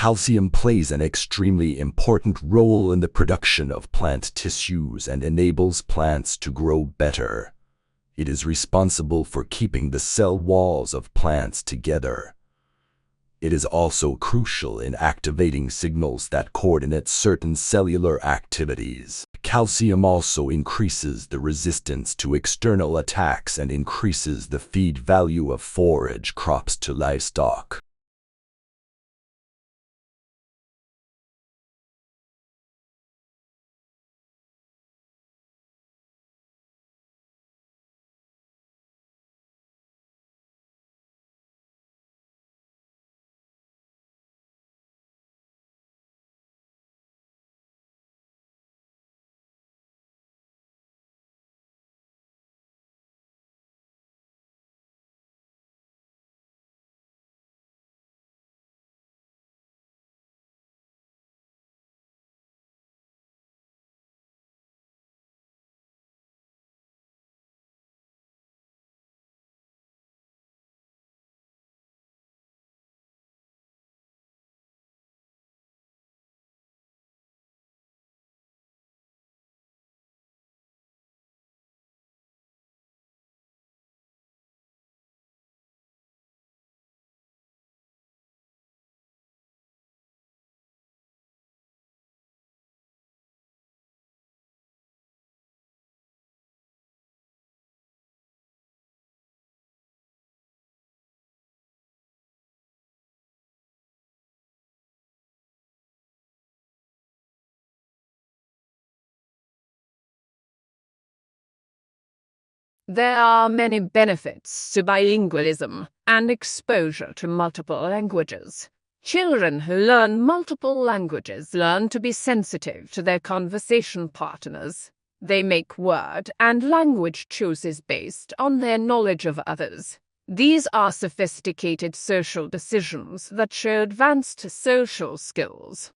Calcium plays an extremely important role in the production of plant tissues and enables plants to grow better. It is responsible for keeping the cell walls of plants together. It is also crucial in activating signals that coordinate certain cellular activities. Calcium also increases the resistance to external attacks and increases the feed value of forage crops to livestock. There are many benefits to bilingualism and exposure to multiple languages. Children who learn multiple languages learn to be sensitive to their conversation partners. They make word and language choices based on their knowledge of others. These are sophisticated social decisions that show advanced social skills.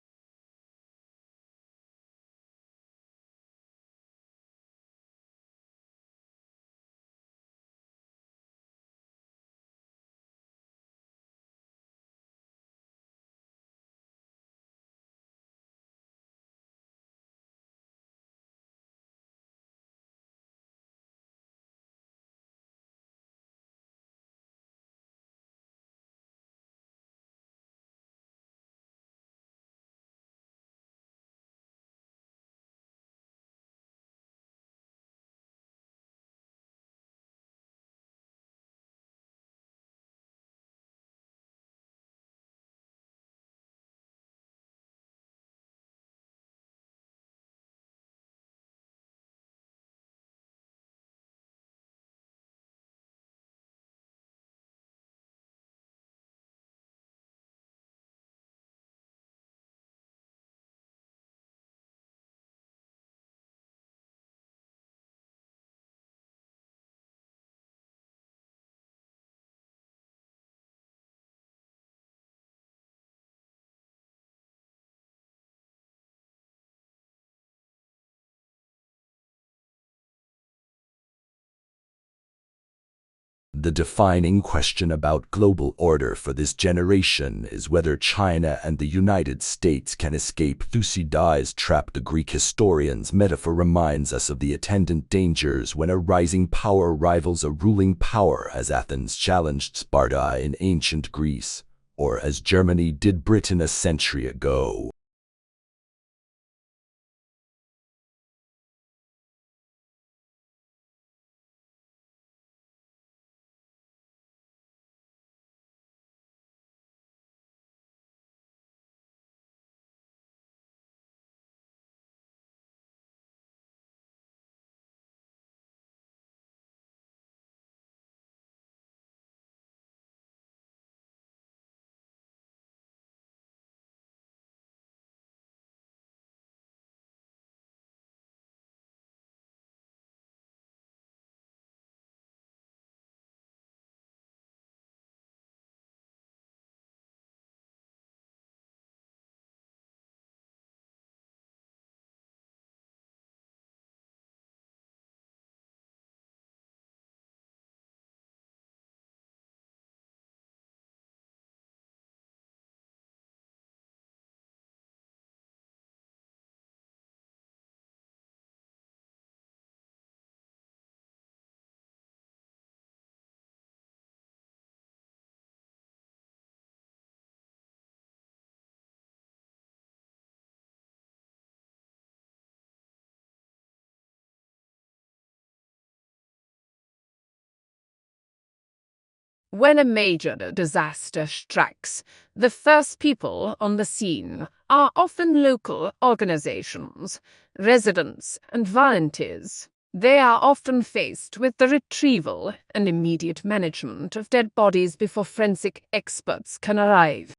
The defining question about global order for this generation is whether China and the United States can escape Thucydides' trap. The Greek historian's metaphor reminds us of the attendant dangers when a rising power rivals a ruling power, as Athens challenged Sparta in ancient Greece, or as Germany did Britain a century ago. When a major disaster strikes, the first people on the scene are often local organizations, residents, and volunteers. They are often faced with the retrieval and immediate management of dead bodies before forensic experts can arrive.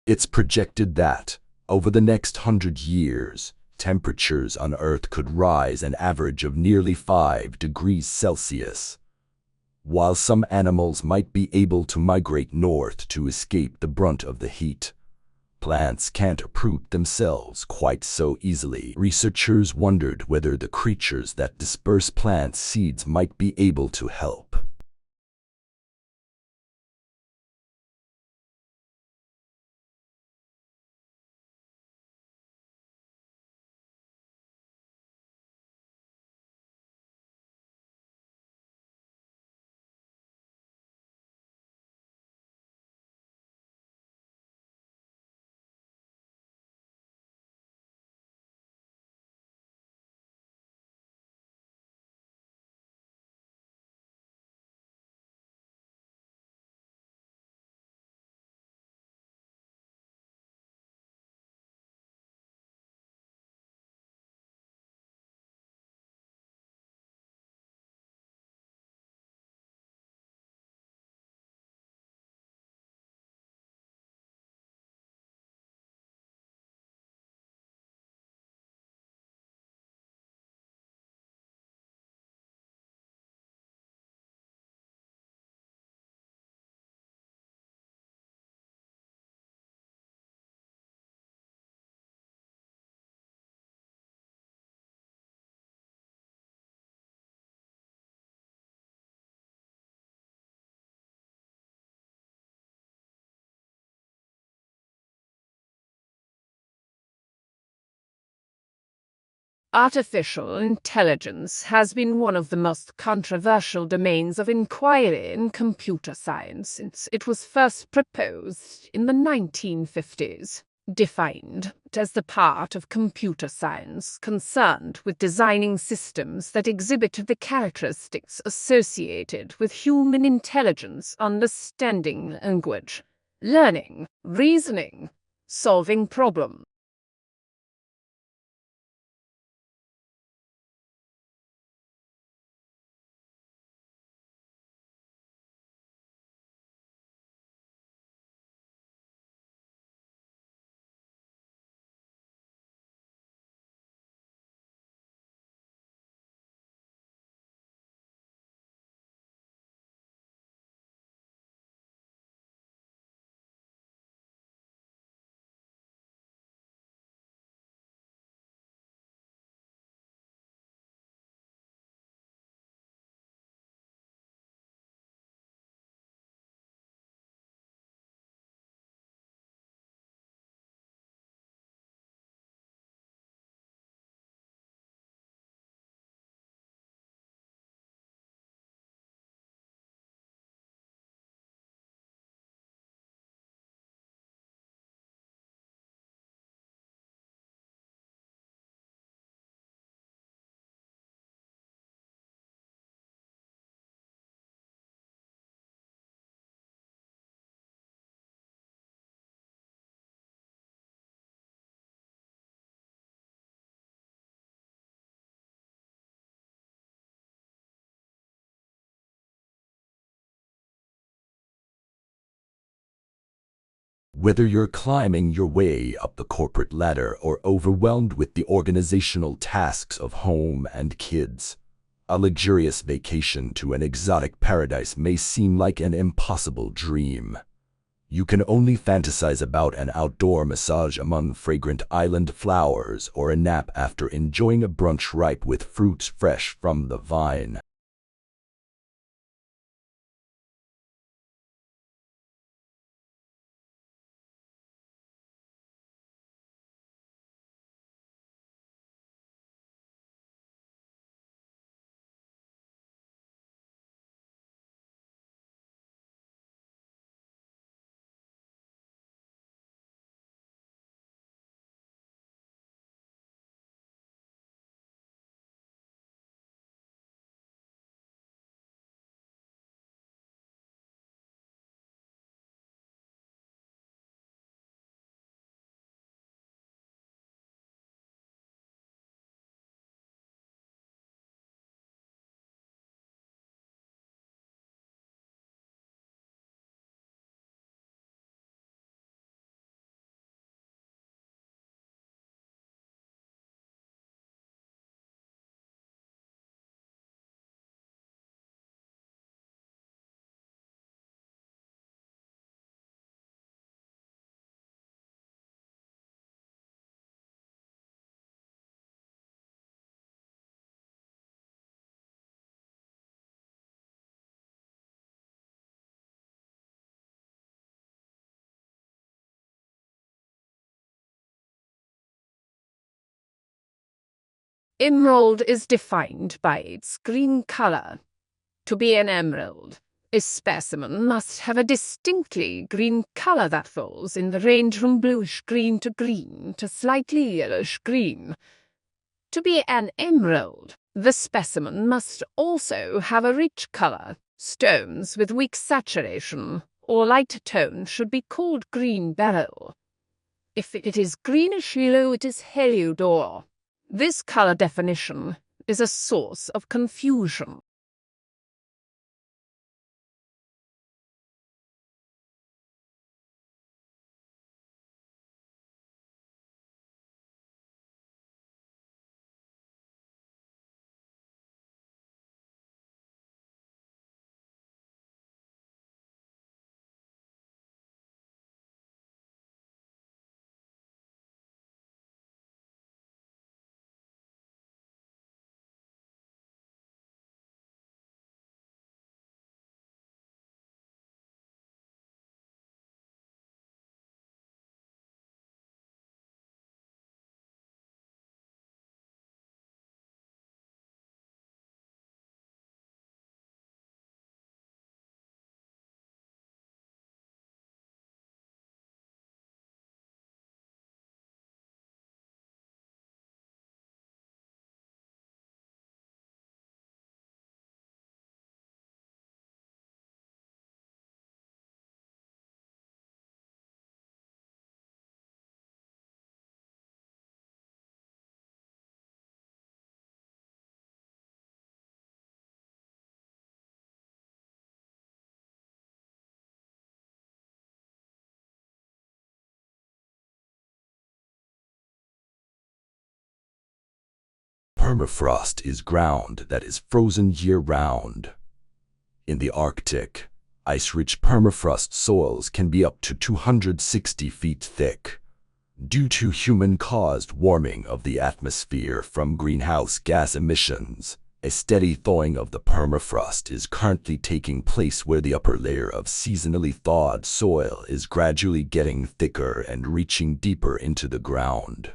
It's projected that, over the next 100 years, temperatures on Earth could rise an average of nearly 5 degrees Celsius. While some animals might be able to migrate north to escape the brunt of the heat, plants can't uproot themselves quite so easily. Researchers wondered whether the creatures that disperse plant seeds might be able to help. Artificial intelligence has been one of the most controversial domains of inquiry in computer science since it was first proposed in the 1950s. Defined as the part of computer science concerned with designing systems that exhibit the characteristics associated with human intelligence, understanding language, learning, reasoning, solving problems. Whether you're climbing your way up the corporate ladder or overwhelmed with the organizational tasks of home and kids, a luxurious vacation to an exotic paradise may seem like an impossible dream. You can only fantasize about an outdoor massage among fragrant island flowers or a nap after enjoying a brunch ripe with fruits fresh from the vine. Emerald is defined by its green color. To be an emerald, a specimen must have a distinctly green color that falls in the range from bluish-green to green to slightly yellowish-green. To be an emerald, the specimen must also have a rich color. Stones with weak saturation or light tone should be called green beryl. If it is greenish yellow, it is heliodor. This color definition is a source of confusion. Permafrost is ground that is frozen year-round. In the Arctic, ice-rich permafrost soils can be up to 260 feet thick. Due to human-caused warming of the atmosphere from greenhouse gas emissions, a steady thawing of the permafrost is currently taking place where the upper layer of seasonally thawed soil is gradually getting thicker and reaching deeper into the ground.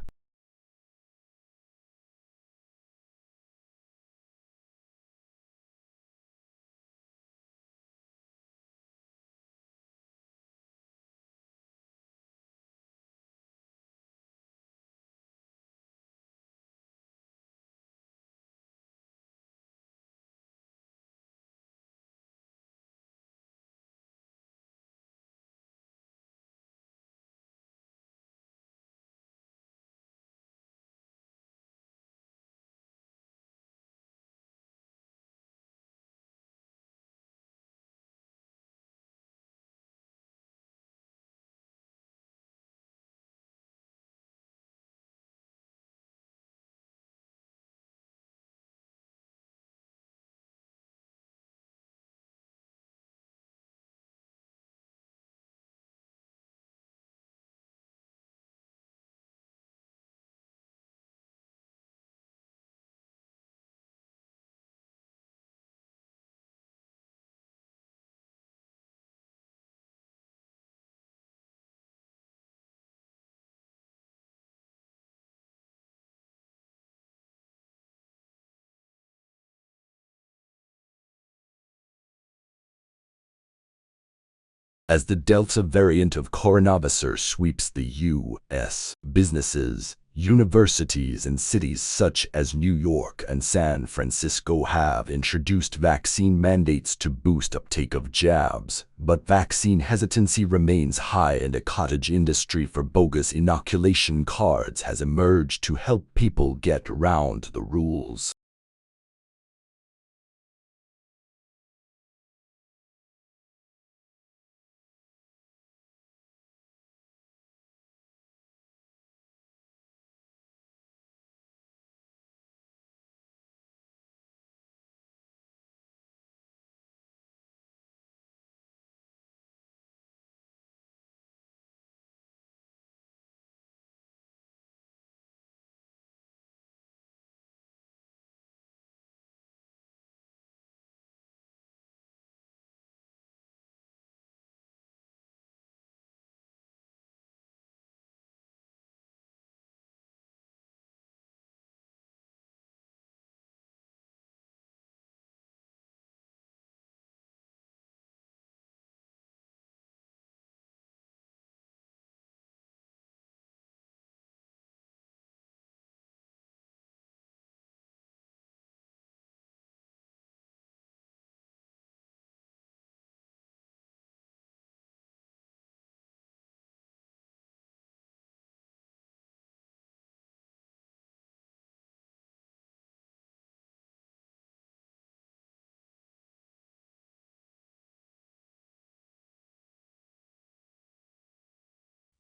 As the Delta variant of coronavirus sweeps the U.S., businesses, universities, and cities such as New York and San Francisco have introduced vaccine mandates to boost uptake of jabs, but vaccine hesitancy remains high, and a cottage industry for bogus inoculation cards has emerged to help people get around the rules.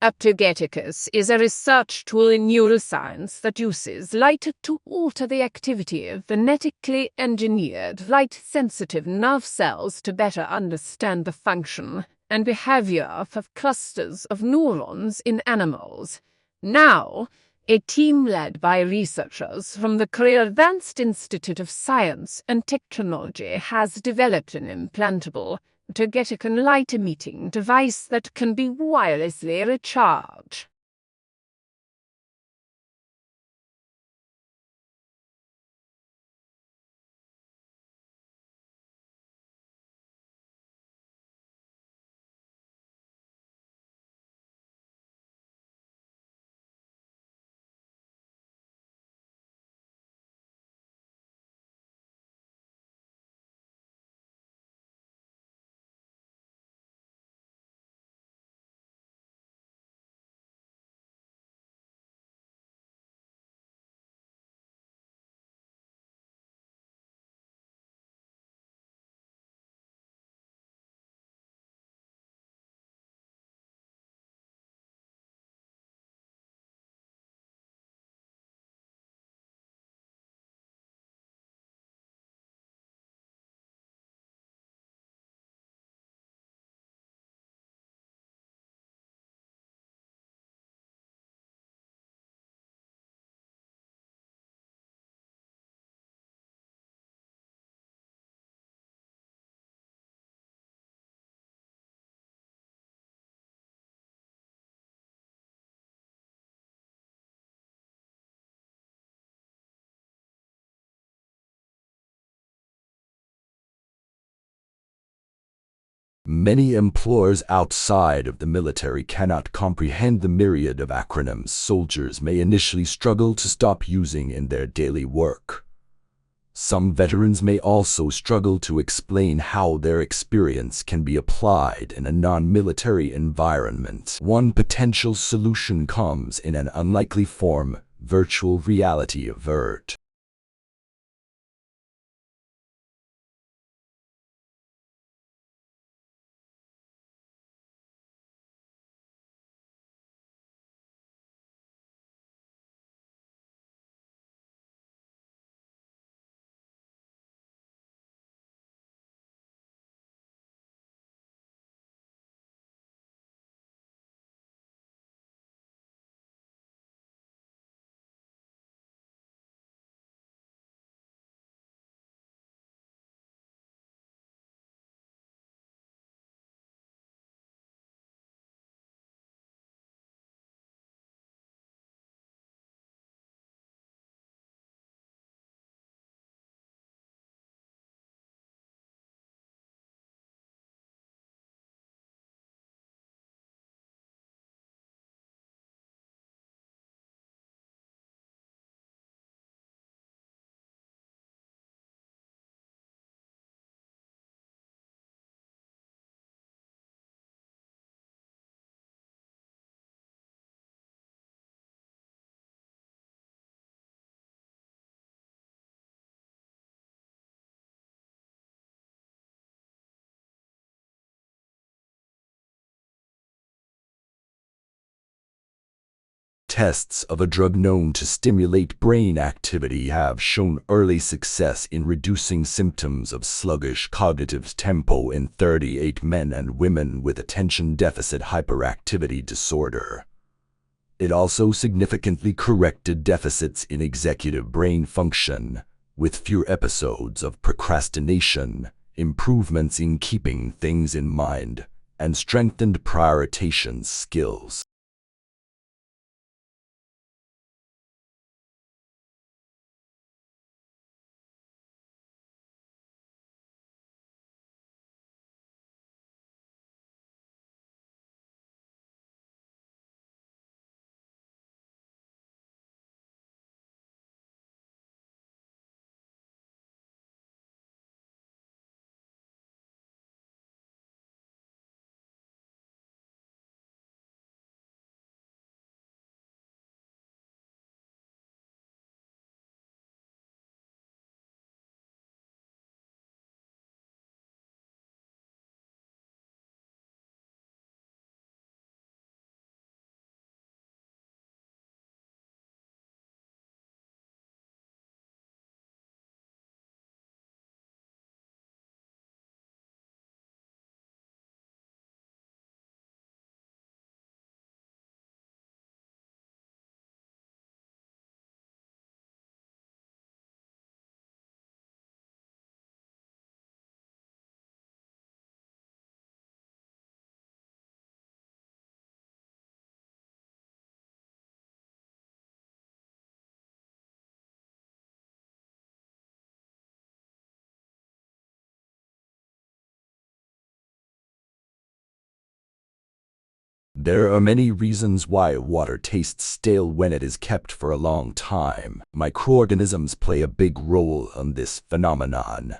Aptogeticus is a research tool in neuroscience that uses light to alter the activity of genetically engineered light-sensitive nerve cells to better understand the function and behavior of clusters of neurons in animals. Now, a team led by researchers from the Korea Advanced Institute of Science and Technology has developed an implantable Togeticon light-emitting device that can be wirelessly recharged. Many employers outside of the military cannot comprehend the myriad of acronyms soldiers may initially struggle to stop using in their daily work. Some veterans may also struggle to explain how their experience can be applied in a non-military environment. One potential solution comes in an unlikely form: virtual reality avert. Tests of a drug known to stimulate brain activity have shown early success in reducing symptoms of sluggish cognitive tempo in 38 men and women with attention deficit hyperactivity disorder. It also significantly corrected deficits in executive brain function, with fewer episodes of procrastination, improvements in keeping things in mind, and strengthened prioritization skills. There are many reasons why water tastes stale when it is kept for a long time. Microorganisms play a big role in this phenomenon.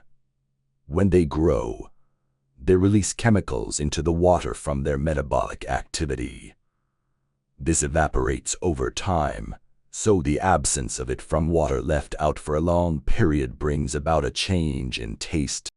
When they grow, they release chemicals into the water from their metabolic activity. This evaporates over time, so the absence of it from water left out for a long period brings about a change in taste.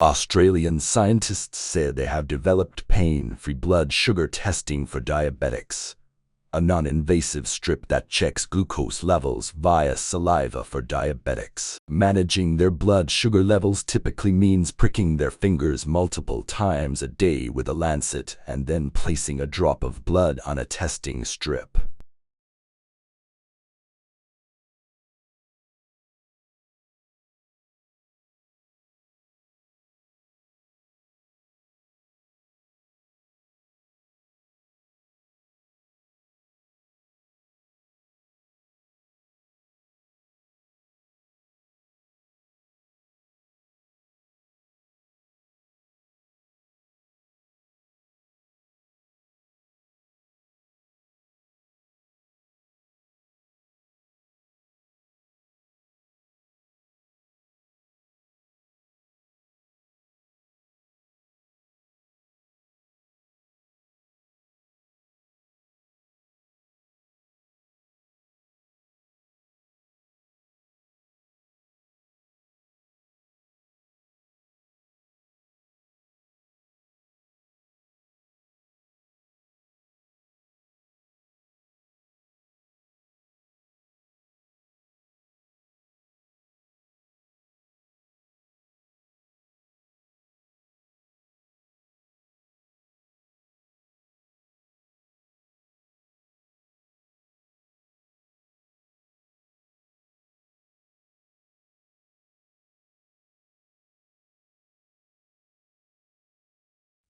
Australian scientists said they have developed pain-free blood sugar testing for diabetics, a non-invasive strip that checks glucose levels via saliva for diabetics. Managing their blood sugar levels typically means pricking their fingers multiple times a day with a lancet and then placing a drop of blood on a testing strip.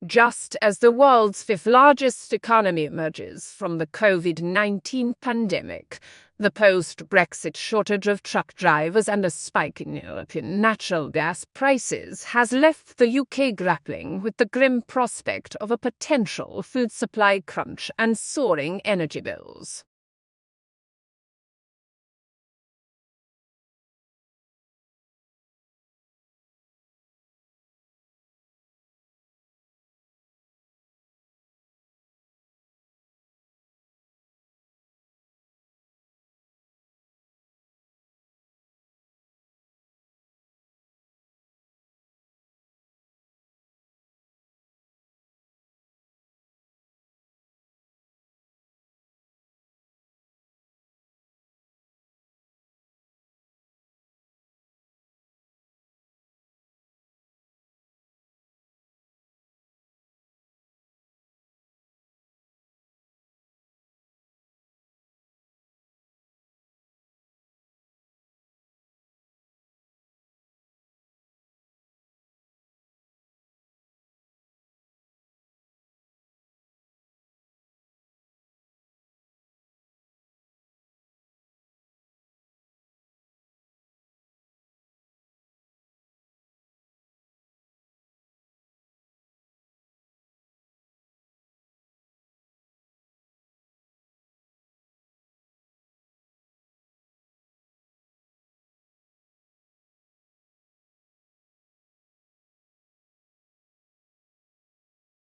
Just as the world's fifth largest economy emerges from the COVID-19 pandemic, the post-Brexit shortage of truck drivers and a spike in European natural gas prices has left the UK grappling with the grim prospect of a potential food supply crunch and soaring energy bills.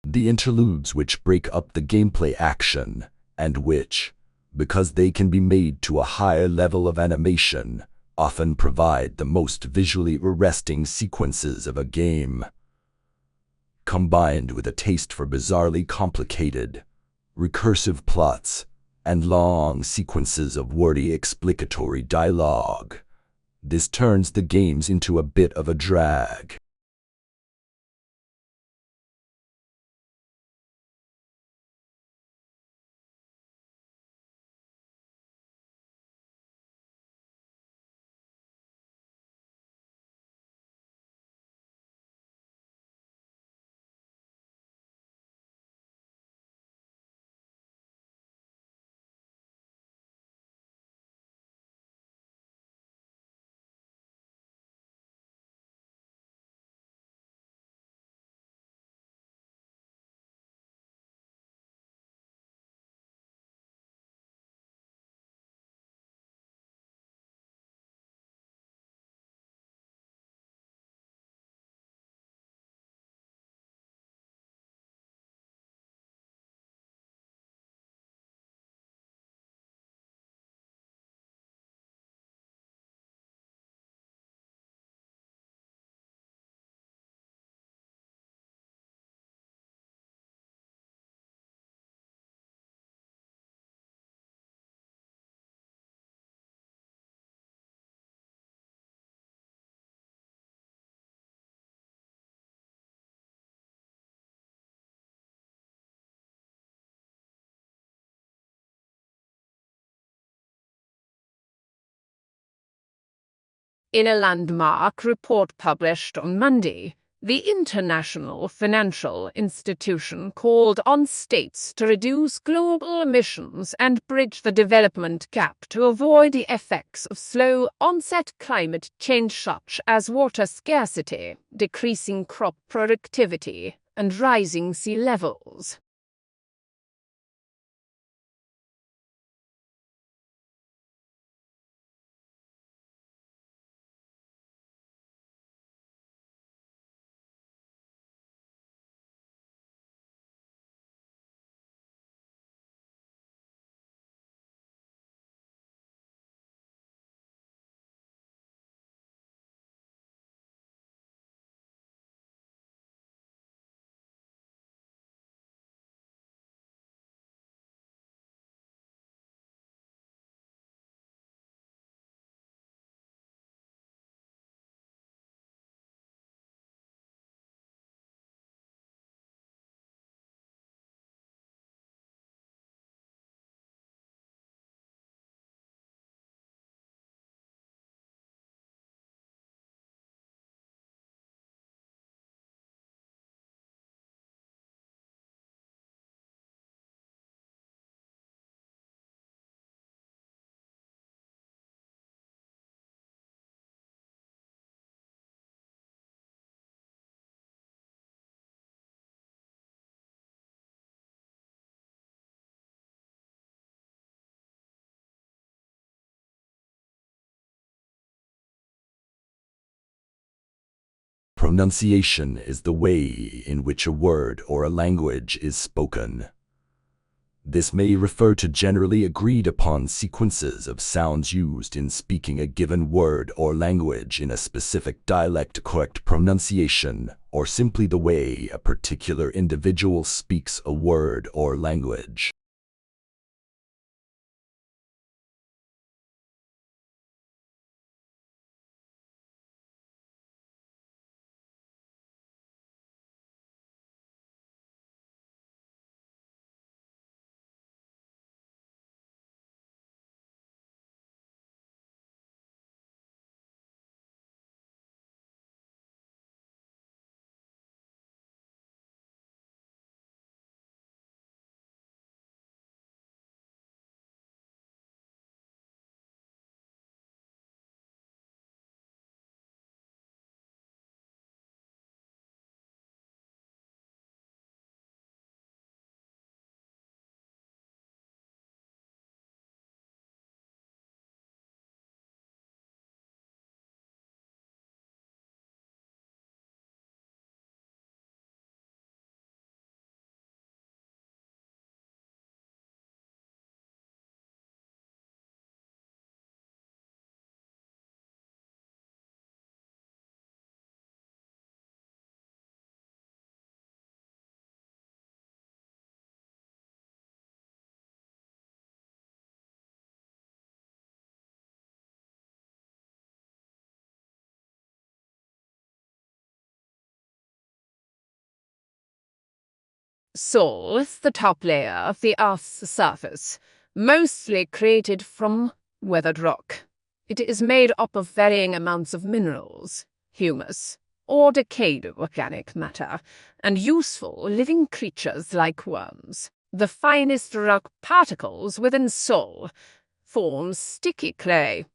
The interludes which break up the gameplay action, and which, because they can be made to a higher level of animation, often provide the most visually arresting sequences of a game. Combined with a taste for bizarrely complicated, recursive plots, and long sequences of wordy explicatory dialogue, this turns the games into a bit of a drag. In a landmark report published on Monday, the international financial institution called on states to reduce global emissions and bridge the development gap to avoid the effects of slow-onset climate change such as water scarcity, decreasing crop productivity, and rising sea levels. Pronunciation is the way in which a word or a language is spoken. This may refer to generally agreed upon sequences of sounds used in speaking a given word or language in a specific dialect. Correct pronunciation, or simply the way a particular individual speaks a word or language. Soil is the top layer of the Earth's surface, mostly created from weathered rock. It is made up of varying amounts of minerals, humus, or decayed organic matter, and useful living creatures like worms. The finest rock particles within soil form sticky clay.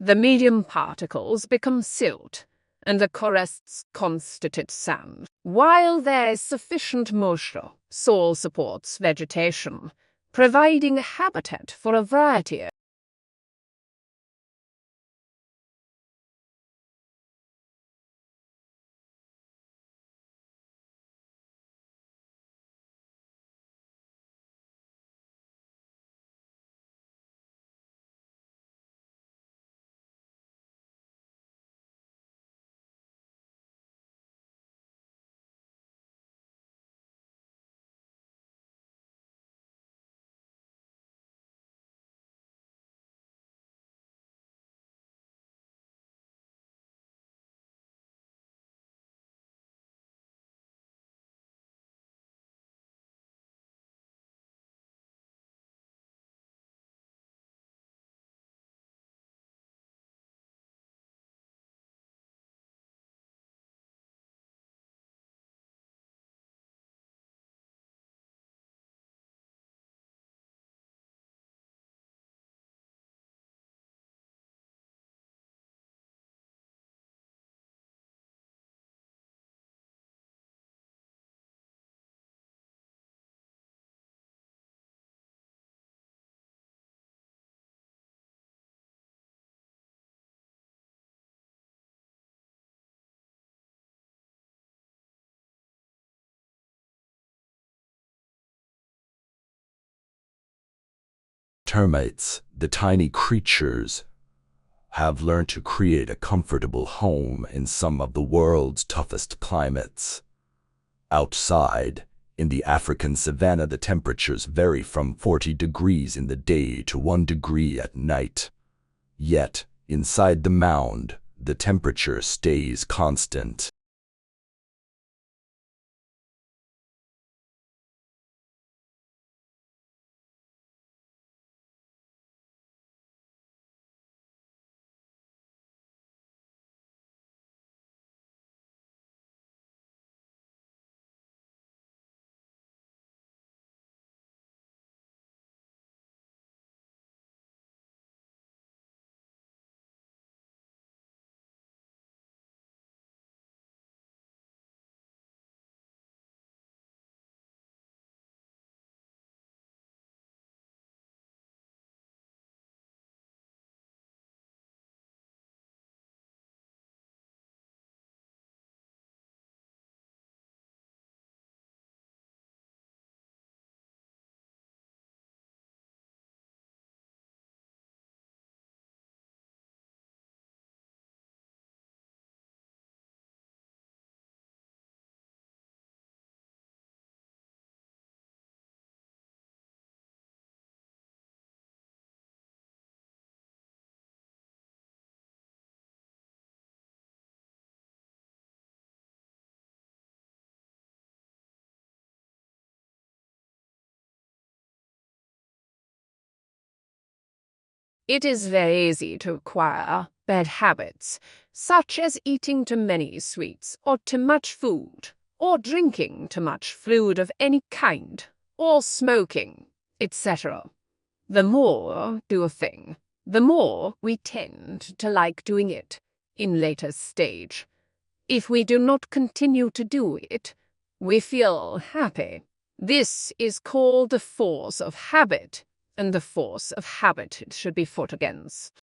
The medium particles become silt, and the crests constitute sand. While there is sufficient moisture, soil supports vegetation, providing a habitat for a variety of Termites, the tiny creatures, have learned to create a comfortable home in some of the world's toughest climates. Outside, in the African savanna, the temperatures vary from 40 degrees in the day to 1 degree at night. Yet, inside the mound, the temperature stays constant. It is very easy to acquire bad habits, such as eating too many sweets, or too much food, or drinking too much fluid of any kind, or smoking, etc. The more do a thing, the more we tend to like doing it in later stage. If we do not continue to do it, we feel happy. This is called the force of habit, and the force of habit should be fought against.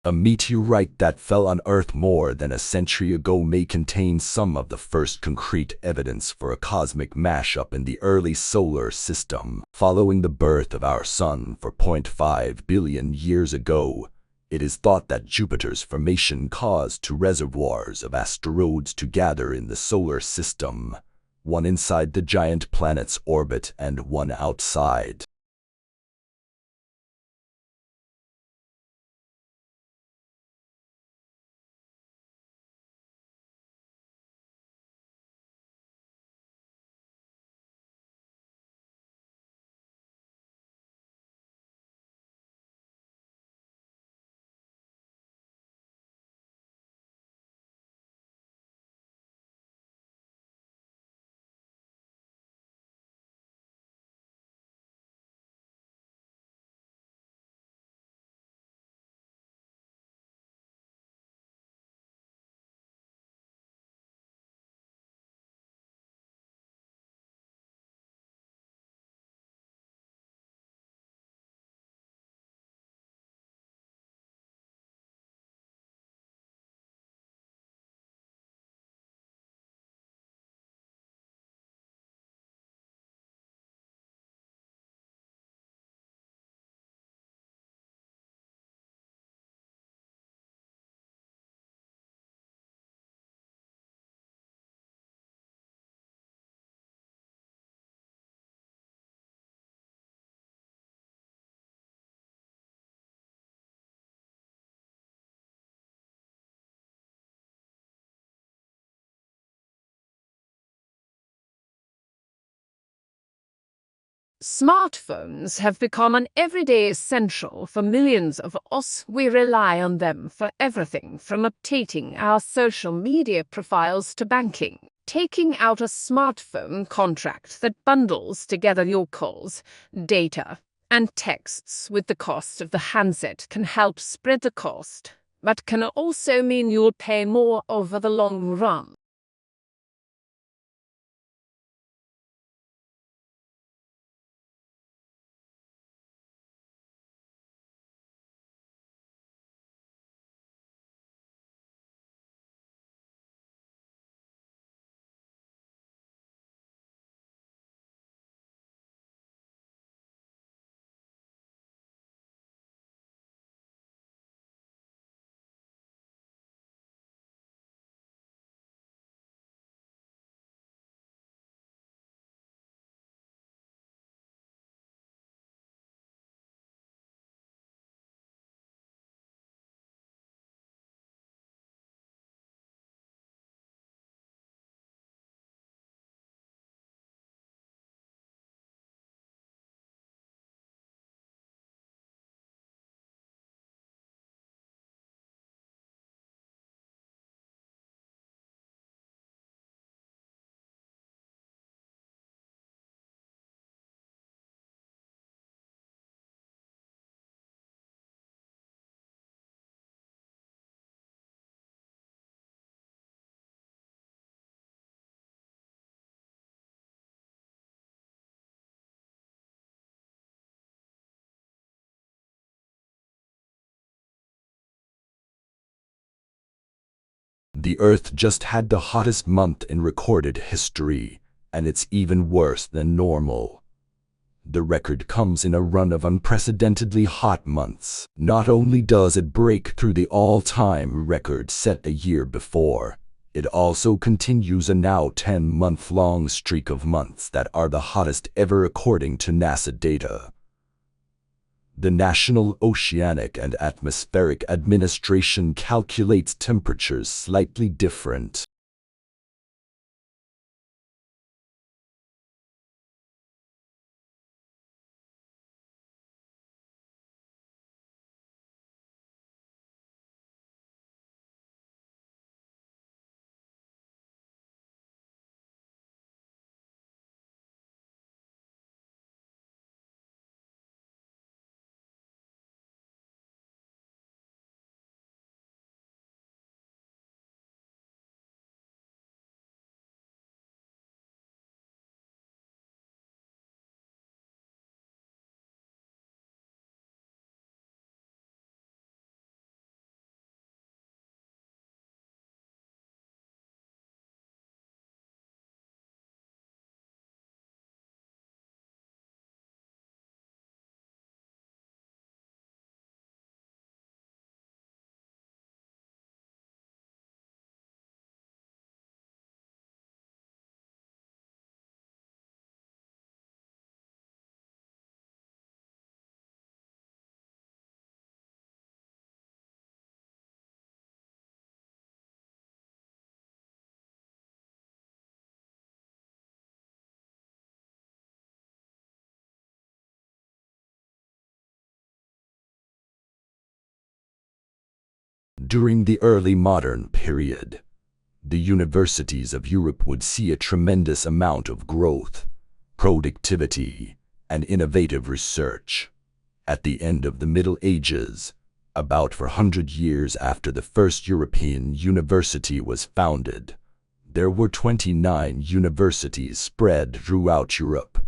A meteorite that fell on Earth more than a century ago may contain some of the first concrete evidence for a cosmic mashup in the early solar system. Following the birth of our Sun 4.5 billion years ago, it is thought that Jupiter's formation caused two reservoirs of asteroids to gather in the solar system, one inside the giant planet's orbit and one outside. Smartphones have become an everyday essential for millions of us. We rely on them for everything from updating our social media profiles to banking. Taking out a smartphone contract that bundles together your calls, data, and texts with the cost of the handset can help spread the cost, but can also mean you'll pay more over the long run. The Earth just had the hottest month in recorded history, and it's even worse than normal. The record comes in a run of unprecedentedly hot months. Not only does it break through the all-time record set a year before, it also continues a now 10-month-long streak of months that are the hottest ever according to NASA data. The National Oceanic and Atmospheric Administration calculates temperatures slightly different. During the early modern period, the universities of Europe would see a tremendous amount of growth, productivity, and innovative research. At the end of the Middle Ages, about 400 years after the first European university was founded, there were 29 universities spread throughout Europe.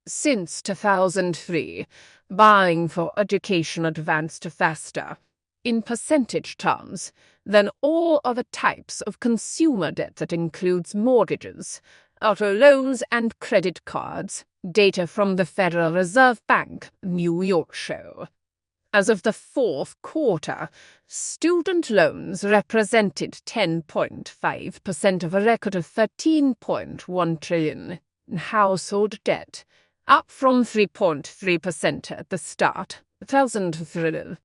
Since 2003, buying for education advanced faster, in percentage terms, than all other types of consumer debt that includes mortgages, auto loans, and credit cards, data from the Federal Reserve Bank, New York show. As of the fourth quarter, student loans represented 10.5% of a record of 13.1 trillion in household debt, up from 3.3% at the start, 2003.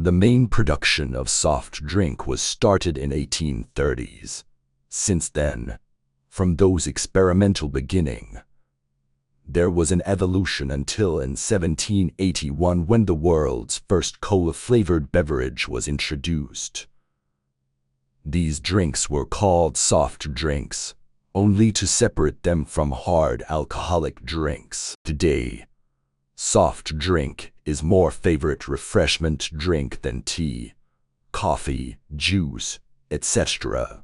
The main production of soft drink was started in 1830s. Since then, from those experimental beginning, there was an evolution until in 1781 when the world's first cola-flavored beverage was introduced. These drinks were called soft drinks, only to separate them from hard alcoholic drinks. Today, soft drink is more favorite refreshment drink than tea, coffee, juice, etc.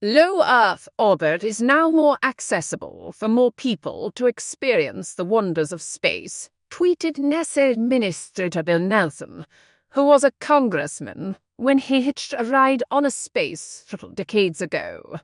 Low Earth orbit is now more accessible for more people to experience the wonders of space, tweeted NASA Administrator Bill Nelson, who was a congressman when he hitched a ride on a space shuttle decades ago.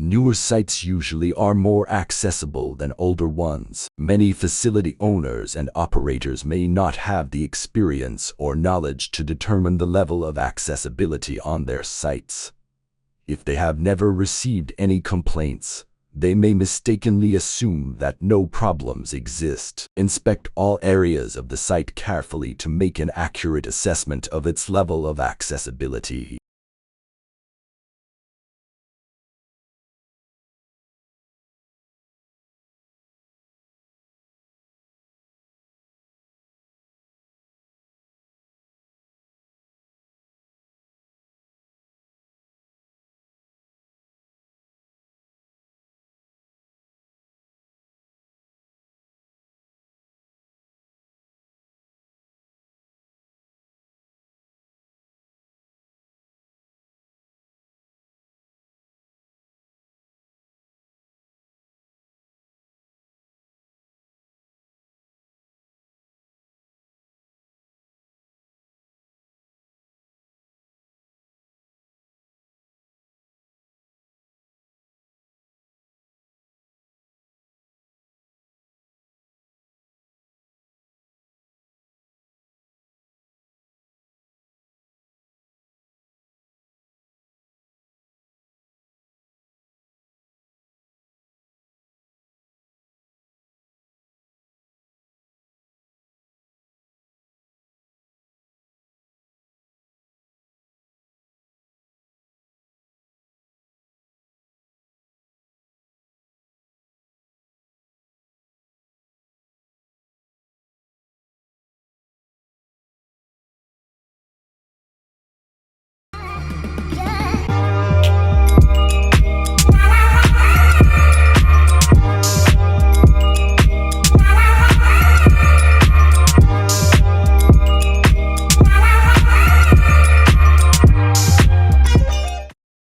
Newer sites usually are more accessible than older ones. Many facility owners and operators may not have the experience or knowledge to determine the level of accessibility on their sites. If they have never received any complaints, they may mistakenly assume that no problems exist. Inspect all areas of the site carefully to make an accurate assessment of its level of accessibility.